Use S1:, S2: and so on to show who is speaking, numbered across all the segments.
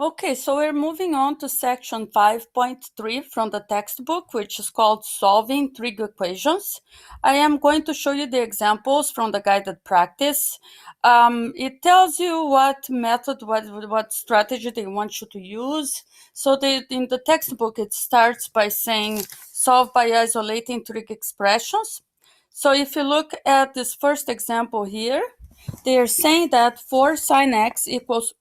S1: Okay, so we're moving on to section 5.3 from the textbook, which is called Solving Trig Equations. I am going to show you the examples from the guided practice. It tells you what method, what strategy they want you to use. So in the textbook, it starts by saying solve by isolating trig expressions. So if you look at this first example here, they are saying that 4 sine x equals,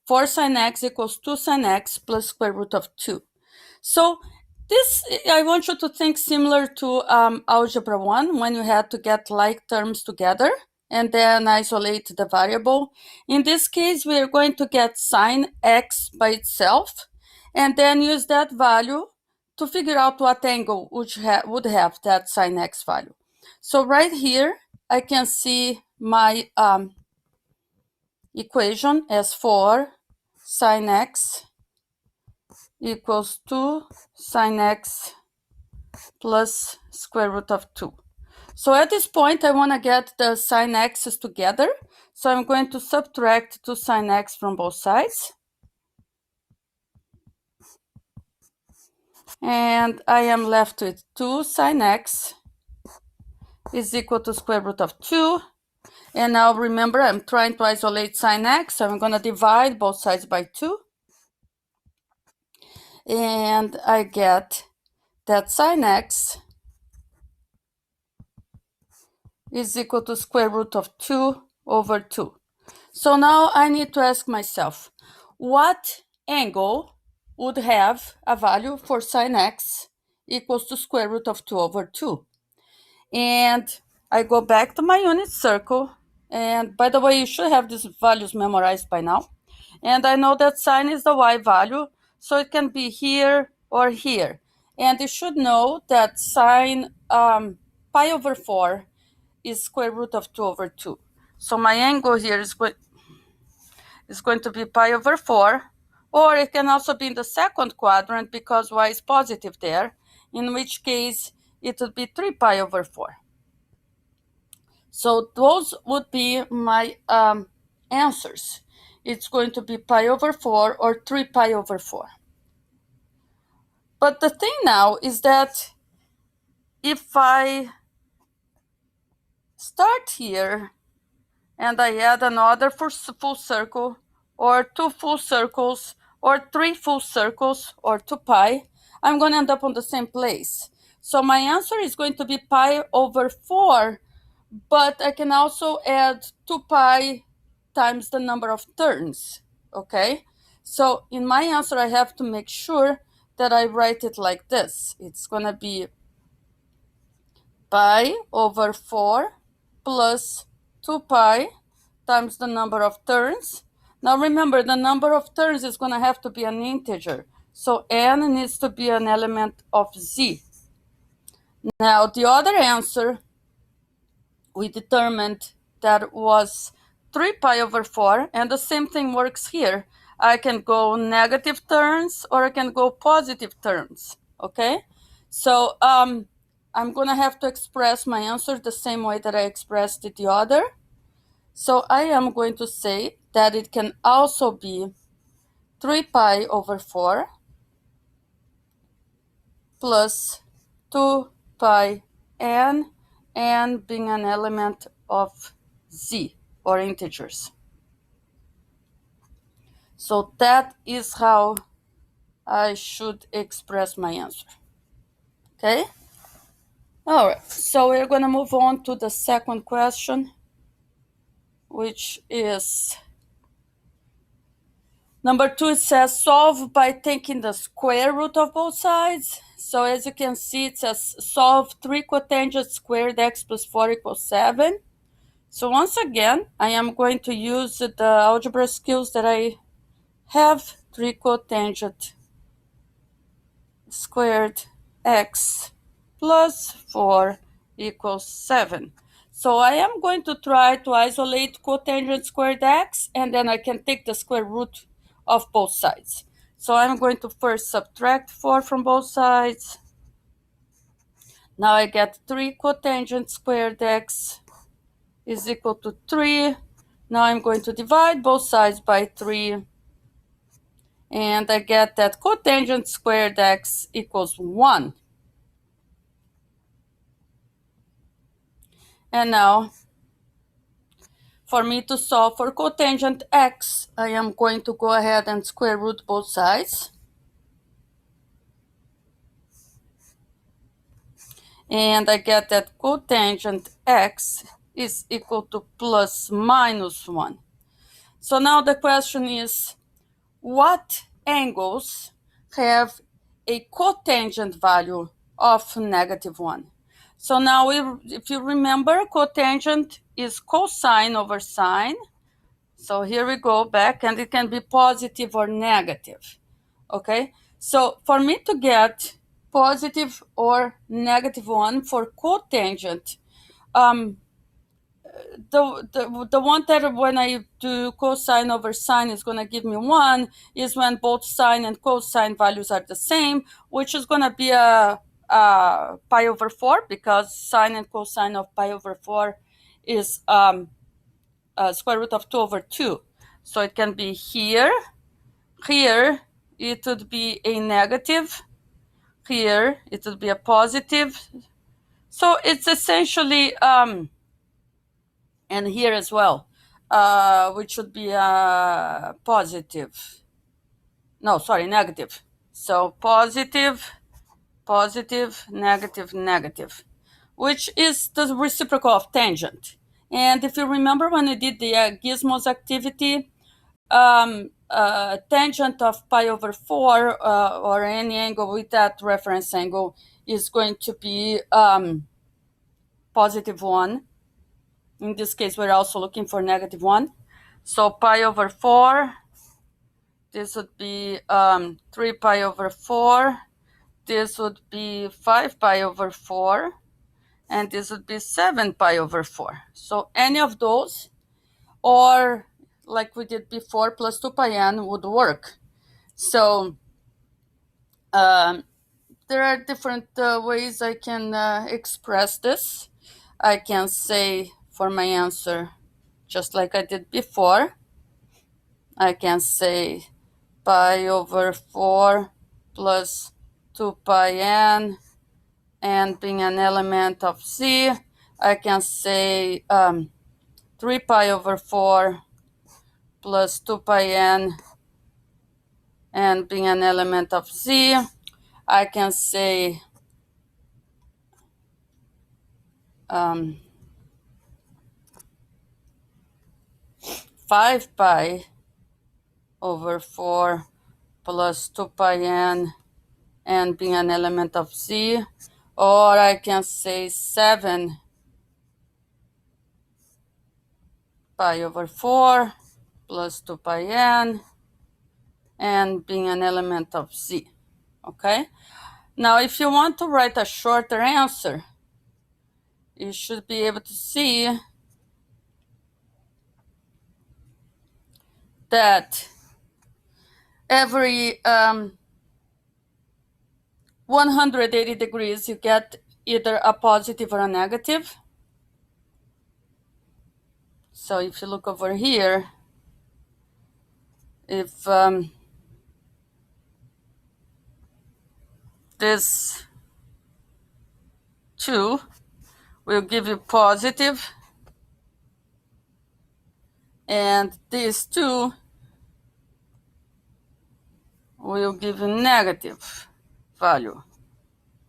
S1: 4 sine x equals 2 sine x plus square root of 2. So this, I want you to think similar to algebra 1, when you had to get like terms together and then isolate the variable. In this case, we are going to get sine x by itself and then use that value to figure out what angle would have that sine x value. So right here, I can see my equation as 4 sine x equals 2 sine x plus square root of 2. So at this point, I want to get the sine x's together. So I'm going to subtract 2 sine x from both sides. And I am left with 2 sine x is equal to square root of 2. And now remember, I'm trying to isolate sine x, so I'm going to divide both sides by 2. And I get that sine x is equal to square root of 2 over 2. So now I need to ask myself, what angle would have a value for sine x equals to square root of 2 over 2? And I go back to my unit circle. And by the way, you should have these values memorized by now. And I know that sine is the y value, so it can be here or here. And you should know that sine pi over 4 is square root of 2 over 2. So my angle here is going to be pi over 4, or it can also be in the second quadrant because y is positive there, in which case it would be 3 pi over 4. So those would be my answers. It's going to be pi over 4 or 3 pi over 4. But the thing now is that if I start here and I add another full circle, or 2 full circles, or 3 full circles, or 2 pi, I'm going to end up on the same place. So my answer is going to be pi over 4, but I can also add 2 pi times the number of turns, okay? So in my answer, I have to make sure that I write it like this. It's going to be pi over 4 plus 2 pi times the number of turns. Now remember, the number of turns is going to have to be an integer. So n needs to be an element of z. Now the other answer, we determined that was 3 pi over 4, and the same thing works here. I can go negative terms or I can go positive terms, okay? So I'm going to have to express my answer the same way that I expressed the other. So I am going to say that it can also be 3 pi over 4 plus 2 pi n being an element of z, or integers. So that is how I should express my answer. Okay? All right, so we're going to move on to the second question, which is number 2. It says solve by taking the square root of both sides. So as you can see, it says solve 3 cotangent squared x plus 4 equals 7. So once again, I am going to use the algebra skills that I have. 3 cotangent squared x plus 4 equals 7. So I am going to try to isolate cotangent squared x, and then I can take the square root of both sides. So I'm going to first subtract 4 from both sides. Now I get 3 cotangent squared x is equal to 3. Now I'm going to divide both sides by 3. And I get that cotangent squared x equals 1. And now, for me to solve for cotangent x, I am going to go ahead and square root both sides. And I get that cotangent x is equal to plus minus 1. So now the question is, what angles have a cotangent value of negative 1? So now, if you remember, cotangent is cosine over sine. So here we go back, and it can be positive or negative. Okay? So for me to get positive or negative 1 for cotangent, the one that when I do cosine over sine is going to give me 1 is when both sine and cosine values are the same, which is going to be a pi over 4, because sine and cosine of pi over 4 is square root of 2 over 2. So it can be here, here it would be a negative, here it would be a positive. So it's essentially and here as well, which would be positive. No, sorry, negative. So positive, positive, negative, negative, which is the reciprocal of tangent. And if you remember when we did the gizmos activity, tangent of pi over 4 or any angle with that reference angle is going to be positive 1. In this case, we're also looking for negative 1. So pi over 4, this would be 3 pi over 4. This would be 5 pi over 4. And this would be 7 pi over 4. So any of those, or like we did before, plus 2 pi n would work. So there are different ways I can express this. I can say for my answer, just like I did before, I can say pi over 4 plus 2 pi n, and being an element of z, I can say 3 pi over 4 plus 2 pi n, and being an element of z, I can say 5 pi over 4 plus 2 pi n, and being an element of z, or I can say 7 pi over 4 plus 2 pi n, and being an element of z. Okay? Now, if you want to write a shorter answer, you should be able to see that every 180 degrees, you get either a positive or a negative. So if you look over here, if this 2 will give you positive, and this 2 will give you negative value.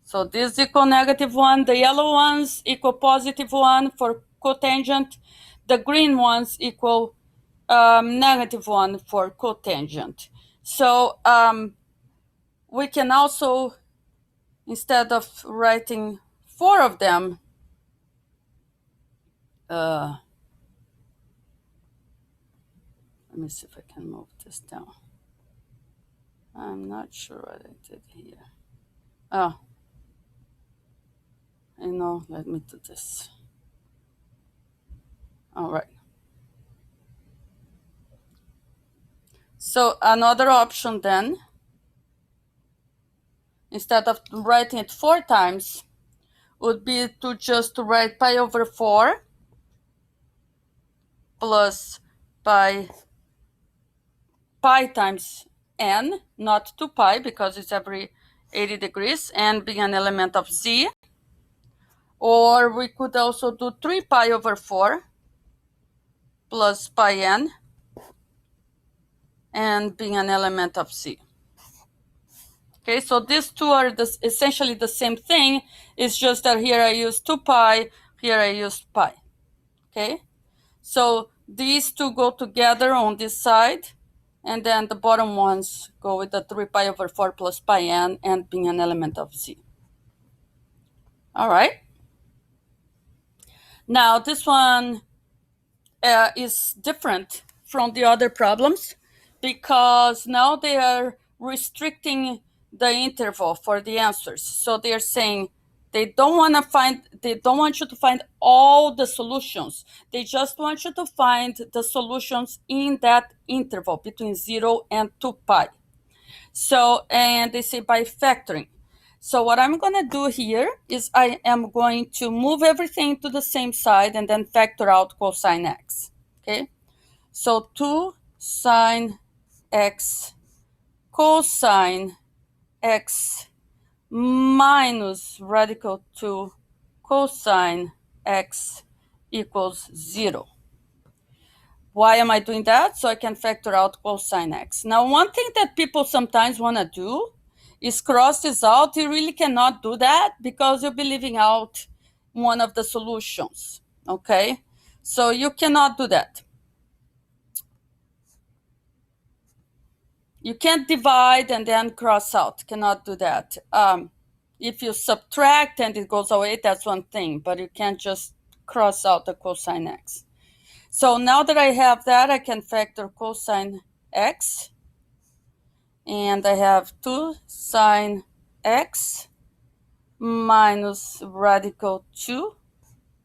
S1: So this equal negative 1, the yellow ones equal positive 1 for cotangent, the green ones equal negative 1 for cotangent. So we can also, instead of writing 4 of them, let me see if I can move this down. I'm not sure what I did here. Oh, let me do this. All right. So another option then, instead of writing it 4 times, would be to just write pi over 4 plus pi times n, not 2 pi, because it's every 80 degrees, n being an element of z. Or we could also do 3 pi over 4 plus pi n, and being an element of z. Okay, so these two are essentially the same thing. It's just that here I use 2 pi, here I used pi. Okay, so these two go together on this side, and then the bottom ones go with the 3 pi over 4 plus pi n, and being an element of z. All right. Now this one is different from the other problems because now they are restricting the interval for the answers. So they're saying they don't want you to find all the solutions. They just want you to find the solutions in that interval between 0 and 2 pi. So, and they say by factoring. So what I'm going to do here is I am going to move everything to the same side and then factor out cosine x. Okay, so 2 sine x cosine x minus radical 2 cosine x equals 0. Why am I doing that? So I can factor out cosine x. Now, one thing that people sometimes want to do is cross this out. You really cannot do that because you'll be leaving out one of the solutions, okay? So you cannot do that. You can't divide and then cross out. Cannot do that. If you subtract and it goes away, that's one thing, but you can't just cross out the cosine x. So now that I have that, I can factor cosine x. And I have 2 sine x minus radical 2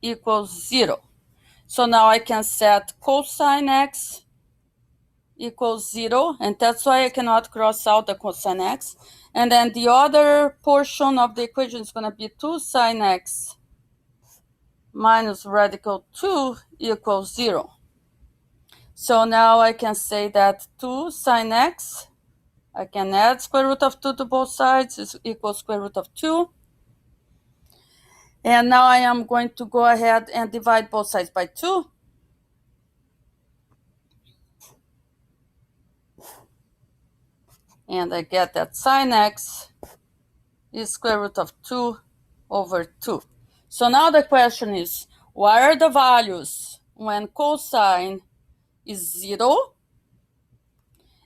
S1: equals 0. So now I can set cosine x equals 0, and that's why I cannot cross out the cosine x. And then the other portion of the equation is going to be 2 sine x minus radical 2 equals 0. So now I can say that 2 sine x, I can add square root of 2 to both sides, is equals square root of 2. And now I am going to go ahead and divide both sides by 2. And I get that sine x is square root of 2 over 2. So now the question is, what are the values when cosine is 0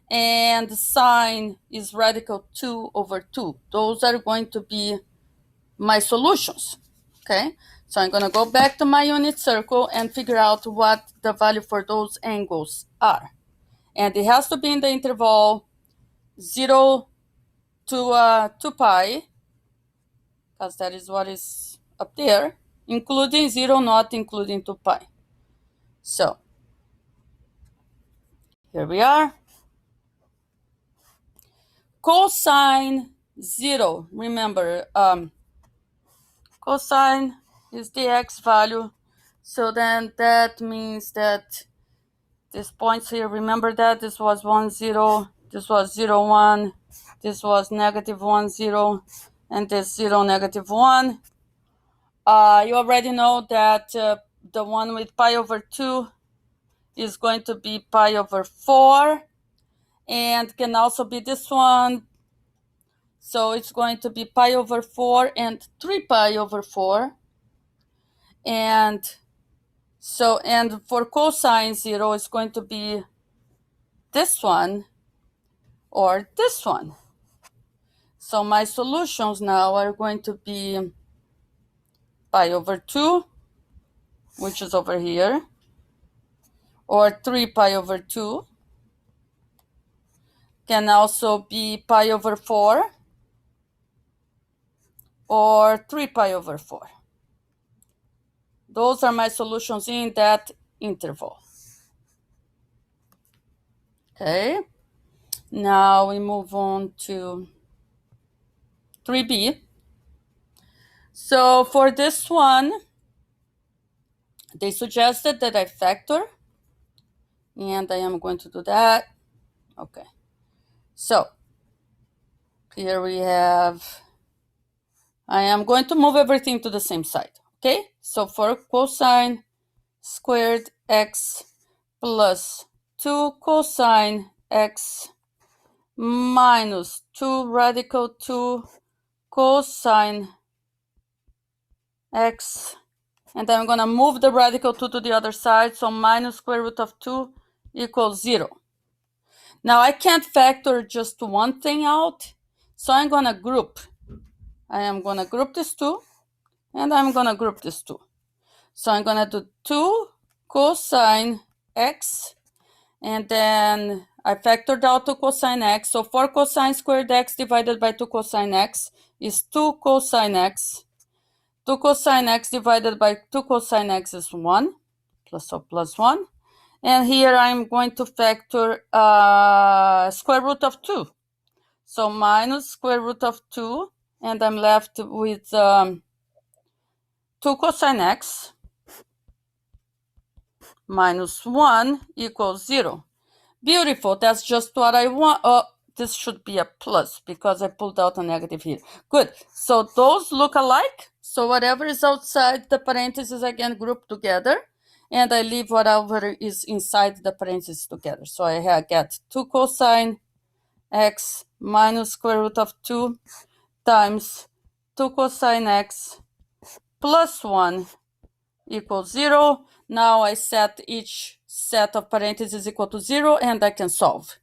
S1: and sine is radical 2 over 2? Those are going to be my solutions, okay? So I'm going to go back to my unit circle and figure out what the value for those angles are. And it has to be in the interval 0 to 2 pi, because that is what is up there, including 0, not including 2 pi. So here we are. Cosine 0, remember, cosine is the x value. So then that means that these points here, remember that this was 1, 0, this was 0, 1, this was negative 1, 0, and this 0, negative 1. You already know that the one with pi over 2 is going to be pi over 4, and can also be this one. So it's going to be pi over 4 and 3 pi over 4. And so, and for cosine 0, it's going to be this one or this one. So my solutions now are going to be pi over 2, which is over here, or 3 pi over 2. Can also be pi over 4 or 3 pi over 4. Those are my solutions in that interval. Okay, now we move on to 3b. So for this one, they suggested that I factor, and I am going to do that. Okay. So here we have, I am going to move everything to the same side. Okay, so for cosine squared x plus 2 cosine x minus 2 radical 2 cosine x, and I'm going to move the radical 2 to the other side, so minus square root of 2 equals 0. Now I can't factor just one thing out, so I'm going to group. I am going to group this 2, and I'm going to group this 2. So I'm going to do 2 cosine x, and then I factored out 2 cosine x. So 4 cosine squared x divided by 2 cosine x is 2 cosine x. 2 cosine x divided by 2 cosine x is 1, plus 1. And here I'm going to factor square root of 2. So minus square root of 2, and I'm left with 2 cosine x minus 1 equals 0. Beautiful, that's just what I want. Oh, this should be a plus because I pulled out a negative here. Good, so those look alike. So whatever is outside the parentheses I can group together, and I leave whatever is inside the parentheses together. So I get 2 cosine x minus square root of 2 times 2 cosine x plus 1 equals 0. Now I set each set of parentheses equal to 0, and I can solve.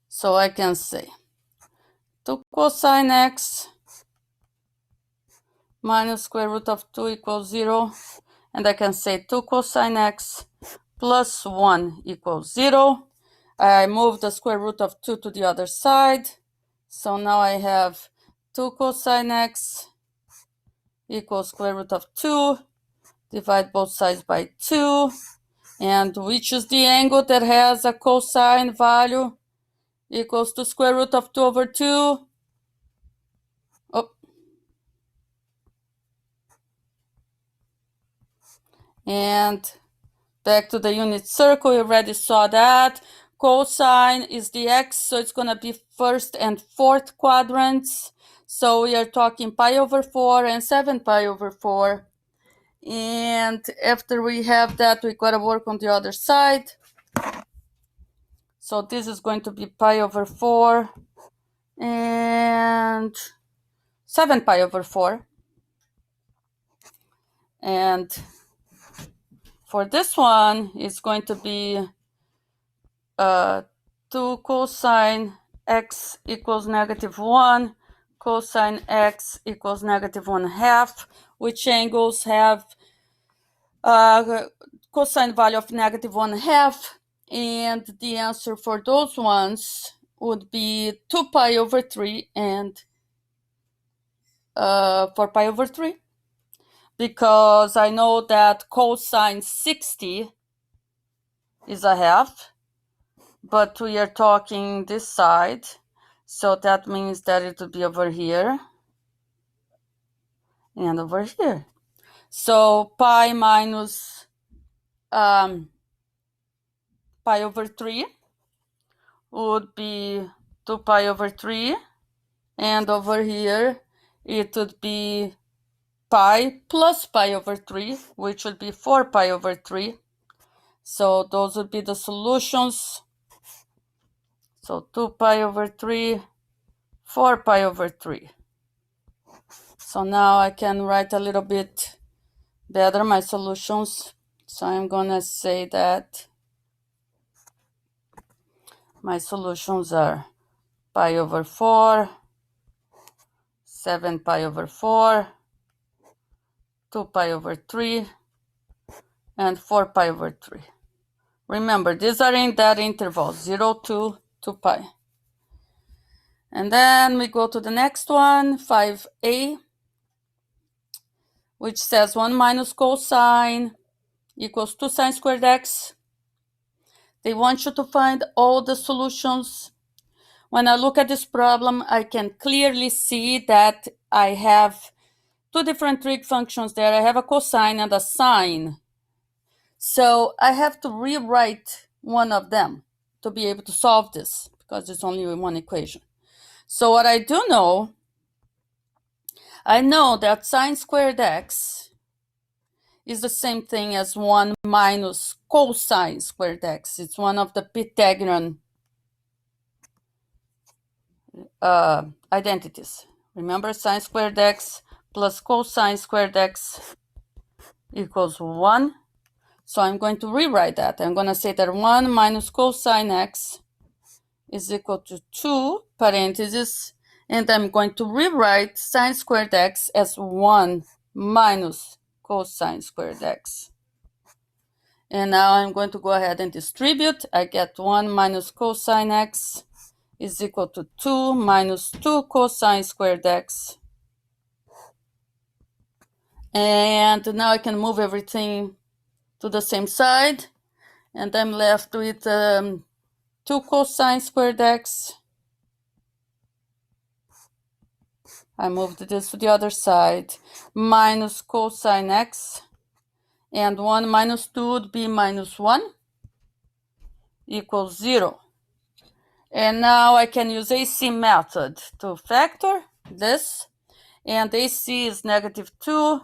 S1: So I can say 2 cosine x minus square root of 2 equals 0. And I can say 2 cosine x plus 1 equals 0. I move the square root of 2 to the other side. So now I have 2 cosine x equals square root of 2. Divide both sides by 2. And which is the angle that has a cosine value equals to square root of 2 over 2? Oh. And back to the unit circle, you already saw that. Cosine is the x, so it's going to be first and fourth quadrants. So we are talking pi over 4 and 7 pi over 4. And after we have that, we got to work on the other side. So this is going to be pi over 4 and 7 pi over 4. And for this one, it's going to be 2 cosine x equals negative 1, cosine x equals negative 1/2, which angles have cosine value of negative 1/2, and the answer for those ones would be 2 pi over 3 and 4 pi over 3, because I know that cosine 60 is a half, but we are talking this side, so that means that it would be over here and over here. So pi minus pi over 3 would be 2 pi over 3, and over here it would be pi plus pi over 3, which would be 4 pi over 3. So those would be the solutions. So 2 pi over 3, 4 pi over 3. So now I can write a little bit better my solutions. So I'm going to say that my solutions are pi over 4, 7 pi over 4, 2 pi over 3, and 4 pi over 3. Remember, these are in that interval, 0 to 2 pi. And then we go to the next one, 5a, which says 1 minus cosine equals 2 sine squared x. They want you to find all the solutions. When I look at this problem, I can clearly see that I have two different trig functions there. I have a cosine and a sine. So I have to rewrite one of them to be able to solve this, because it's only one equation. So what I do know, I know that sine squared x is the same thing as 1 minus cosine squared x. It's one of the Pythagorean identities. Remember, sine squared x plus cosine squared x equals 1. So I'm going to rewrite that. I'm going to say that 1 minus cosine x is equal to 2 parentheses, and I'm going to rewrite sine squared x as 1 minus cosine squared x. And now I'm going to go ahead and distribute. I get 1 minus cosine x is equal to 2 minus 2 cosine squared x. And now I can move everything to the same side, and I'm left with 2 cosine squared x. I moved this to the other side, minus cosine x, and 1 minus 2 would be minus 1, equals 0. And now I can use AC method to factor this, and AC is negative 2.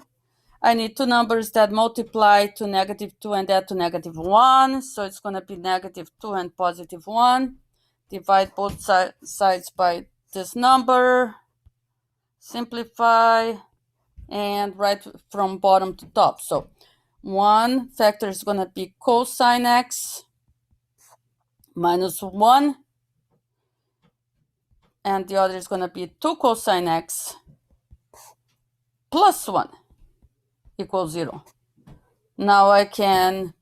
S1: I need two numbers that multiply to negative 2 and add to negative 1, so it's going to be negative 2 and positive 1. Divide both sides by this number, simplify, and write from bottom to top. So one factor is going to be cosine x minus 1, and the other is going to be 2 cosine x plus 1 equals 0. Now I can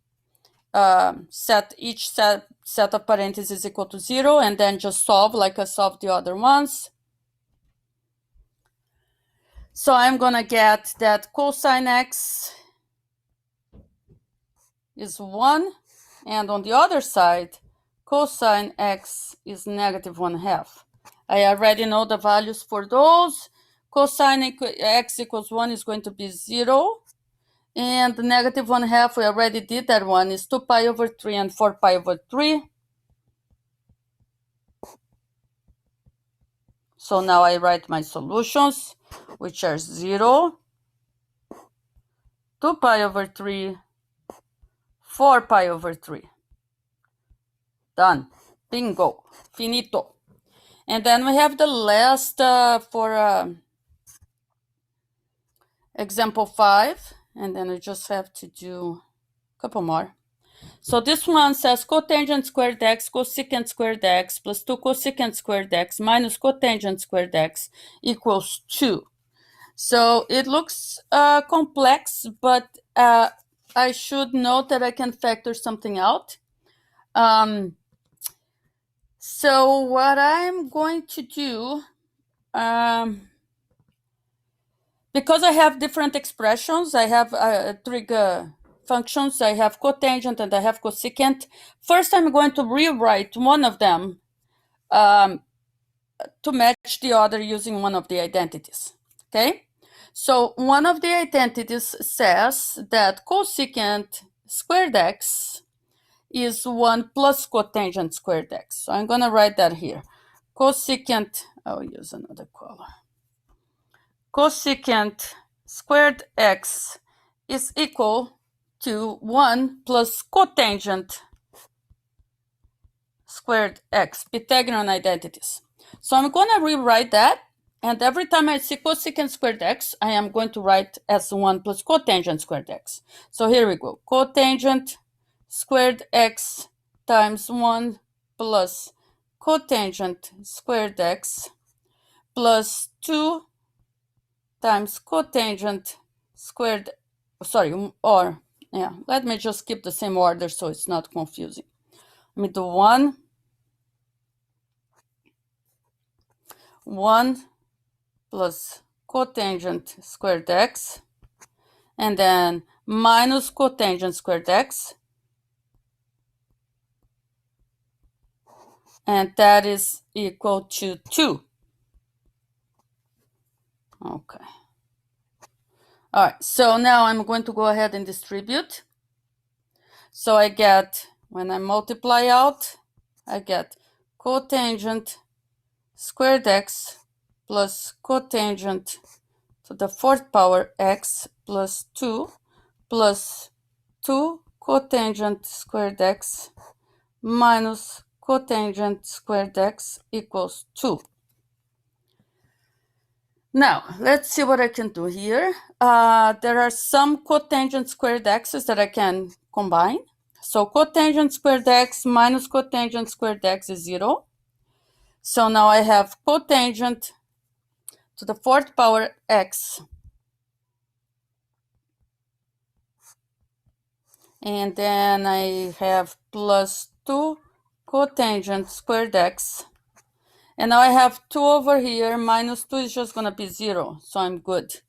S1: set each set of parentheses equal to 0, and then just solve like I solved the other ones. So I'm going to get that cosine x is 1, and on the other side, cosine x is negative 1/2. I already know the values for those. Cosine x equals 1 is going to be 0, and negative 1/2, we already did that one, is 2 pi over 3 and 4 pi over 3. So now I write my solutions, which are 0, 2 pi over 3, 4 pi over 3. Done. Bingo. Finito. And then we have the last for example 5. And then we just have to do a couple more. So this one says cotangent squared x, cosecant squared x plus 2 cosecant squared x minus cotangent squared x equals 2. So it looks complex, but I should note that I can factor something out. So what I'm going to do, because I have different expressions, I have trig functions, I have cotangent and I have cosecant. First, I'm going to rewrite one of them to match the other using one of the identities, okay? So one of the identities says that cosecant squared x is 1 plus cotangent squared x. So I'm going to write that here. Cosecant, I'll use another color. Cosecant squared x is equal to 1 plus cotangent squared x, Pythagorean identities. So I'm going to rewrite that, and every time I see cosecant squared x, I am going to write as 1 plus cotangent squared x. So here we go. Cotangent squared x times 1 plus cotangent squared x plus 2 times cotangent squared, let me just keep the same order so it's not confusing. Let me do 1 plus cotangent squared x, and then minus cotangent squared x, and that is equal to 2. Okay. All right, so now I'm going to go ahead and distribute. So I get When I multiply out, I get cotangent squared x plus cotangent to the fourth power x plus 2 plus 2 cotangent squared x minus cotangent squared x equals 2. Now, let's see what I can do here. There are some cotangent squared x's that I can combine. So cotangent squared x minus cotangent squared x is 0. So now I have cotangent to the fourth power x. And then I have plus 2 cotangent squared x. And now I have 2 over here, minus 2 is just going to be 0, so I'm good.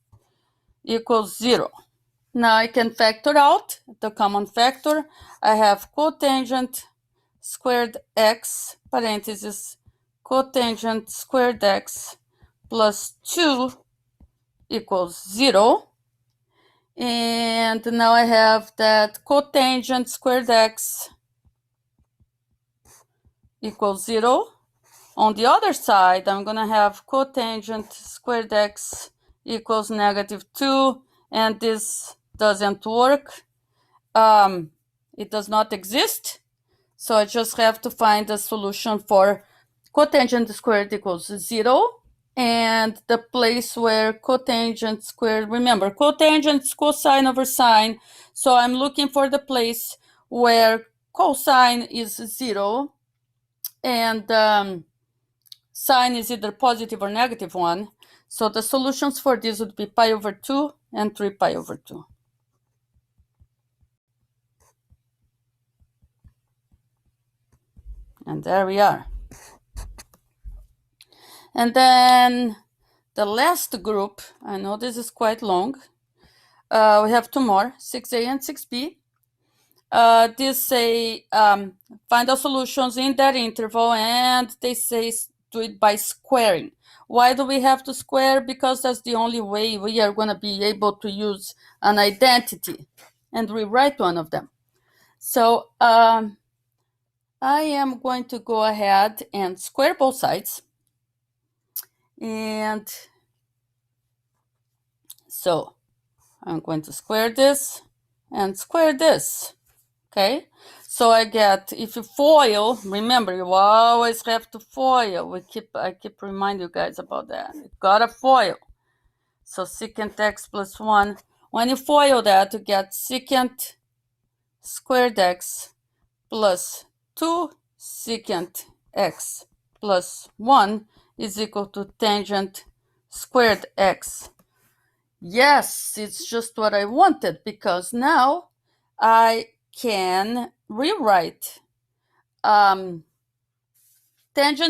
S1: Equals 0. Now I can factor out the common factor. I have cotangent squared x, parentheses, cotangent squared x plus 2 equals 0. And now I have that cotangent squared x equals 0. On the other side, I'm going to have cotangent squared x equals negative 2, and this doesn't work. It does not exist, so I just have to find a solution for cotangent squared equals 0, and the place where cotangent squared, remember, cotangent is cosine over sine, so I'm looking for the place where cosine is 0, and sine is either positive or negative 1. So the solutions for this would be pi over 2 and 3 pi over 2. And there we are. And then the last group, I know this is quite long. We have 2 more, 6a and 6b. These say find the solutions in that interval, and they say do it by squaring. Why do we have to square? Because that's the only way we are going to be able to use an identity and rewrite one of them. So I am going to go ahead and square both sides. And so I'm going to square this and square this. Okay, so I get, if you FOIL, remember you always have to FOIL. I keep reminding you guys about that. You gotta FOIL. So secant x plus 1. When you FOIL that, you get secant squared x plus 2 secant x plus 1 is equal to tangent squared x. Yes, it's just what I wanted, because now I can rewrite tangent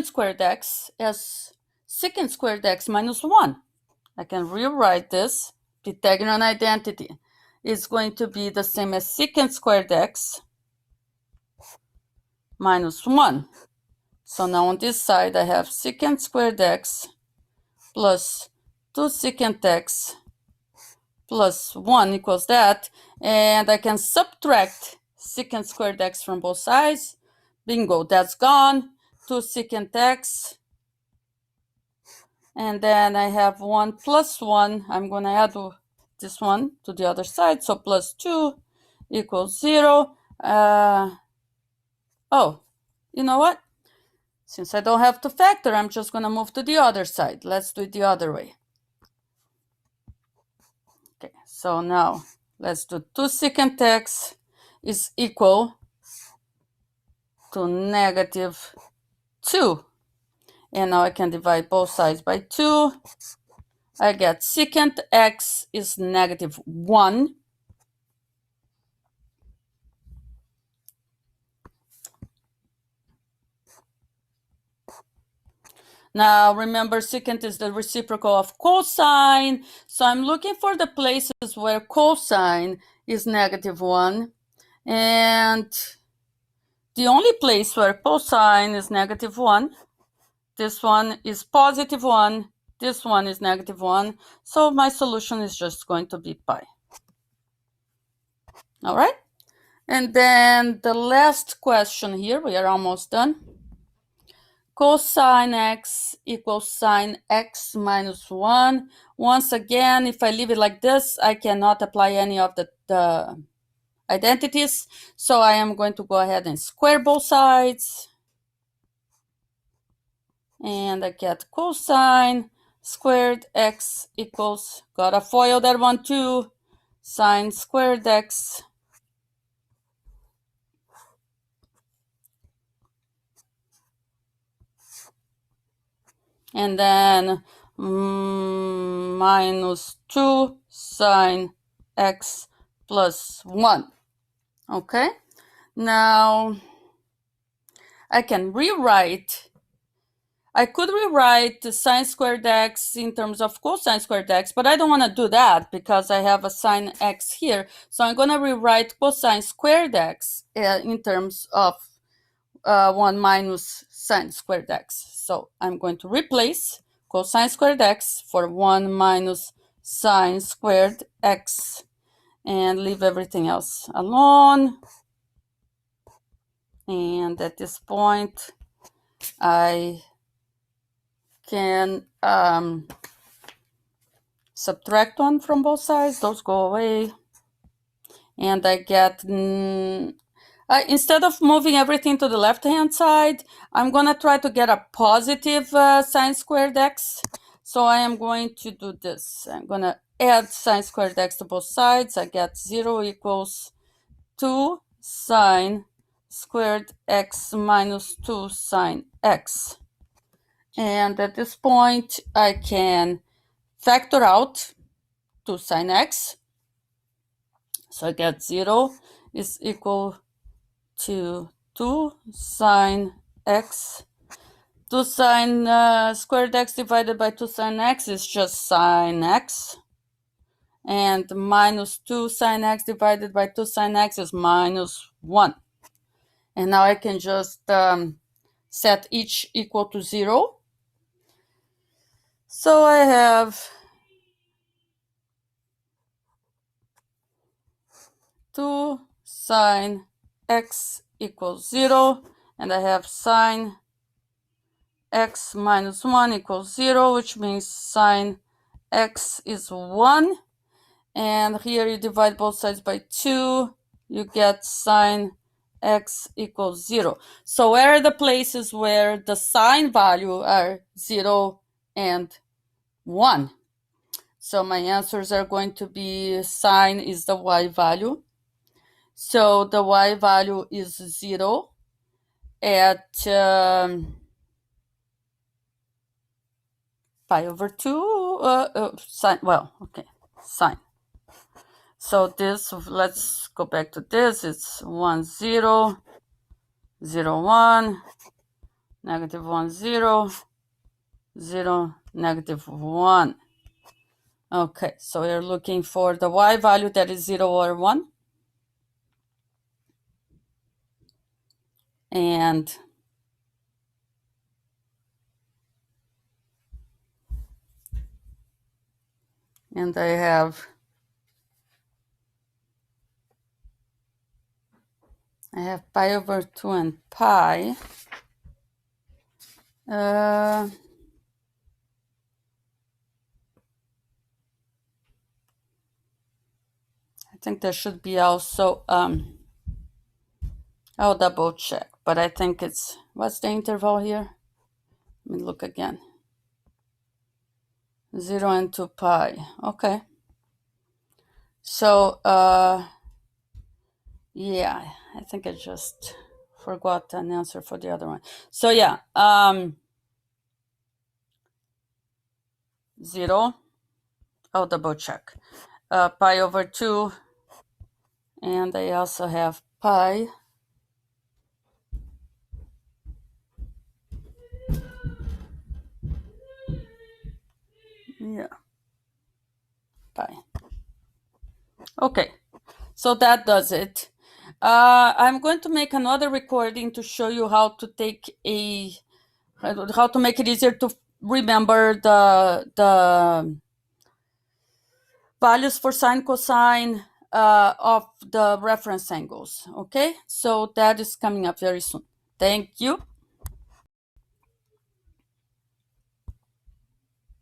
S1: squared x as secant squared x minus 1. I can rewrite this. Pythagorean identity is going to be the same as secant squared x minus 1. So now on this side, I have secant squared x plus 2 secant x plus 1 equals that. And I can subtract secant squared x from both sides. Bingo, that's gone. 2 secant x. And then I have 1 plus 1. I'm going to add this one to the other side. So plus 2 equals 0. Oh, you know what? Since I don't have to factor, I'm just going to move to the other side. Let's do it the other way. Okay, so now let's do 2 secant x is equal to negative 2. And now I can divide both sides by 2. I get secant x is negative 1. Now remember, secant is the reciprocal of cosine. So I'm looking for the places where cosine is negative 1. And the only place where cosine is negative 1, this one is positive 1, this one is negative 1. So my solution is just going to be pi. All right? And then the last question here, we are almost done. Cosine x equals sine x minus 1. Once again, if I leave it like this, I cannot apply any of the identities. So I am going to go ahead and square both sides. And I get cosine squared x equals, gotta FOIL that one too, sine squared x and then minus 2 sine x plus 1. Okay, now I could rewrite the sine squared x in terms of cosine squared x, but I don't want to do that because I have a sine x here. So I'm going to rewrite cosine squared x in terms of 1 minus sine squared x. So I'm going to replace cosine squared x for 1 minus sine squared x and leave everything else alone. And at this point, I can subtract 1 from both sides. Those go away. And I get, instead of moving everything to the left-hand side, I'm going to try to get a positive sine squared x. So I am going to do this. I'm going to add sine squared x to both sides. I get 0 equals 2 sine squared x minus 2 sine x. And at this point, I can factor out 2 sine x. So I get 0 is equal to 2 sine x. 2 sine squared x divided by 2 sine x is just sine x. And minus 2 sine x divided by 2 sine x is minus 1. And now I can just set each equal to 0. So I have 2 sine x equals 0, and I have sine x minus 1 equals 0, which means sine x is 1. And here you divide both sides by 2, you get sine x equals 0. So where are the places where the sine value are 0 and 1? So my answers are going to be sine is the y value. So the y value is 0 at pi over 2, sine, well, okay, sine. So this, let's go back to this, it's 1, 0, 0, 1, negative 1, 0, 0, negative 1. Okay, so we're looking for the y value that is 0 or 1. And I have pi over 2 and pi. I think there should be also, I'll double check, but I think it's, what's the interval here? Let me look again. 0 and 2 pi. Okay. So, yeah, I think I just forgot an answer for the other one. So yeah, 0, I'll double check. Pi over 2, and I also have pi. Yeah, pi. Okay, so that does it. I'm going to make another recording to show you how to how to make it easier to remember the values for sine, cosine, of the reference angles. Okay, so that is coming up very soon. Thank you.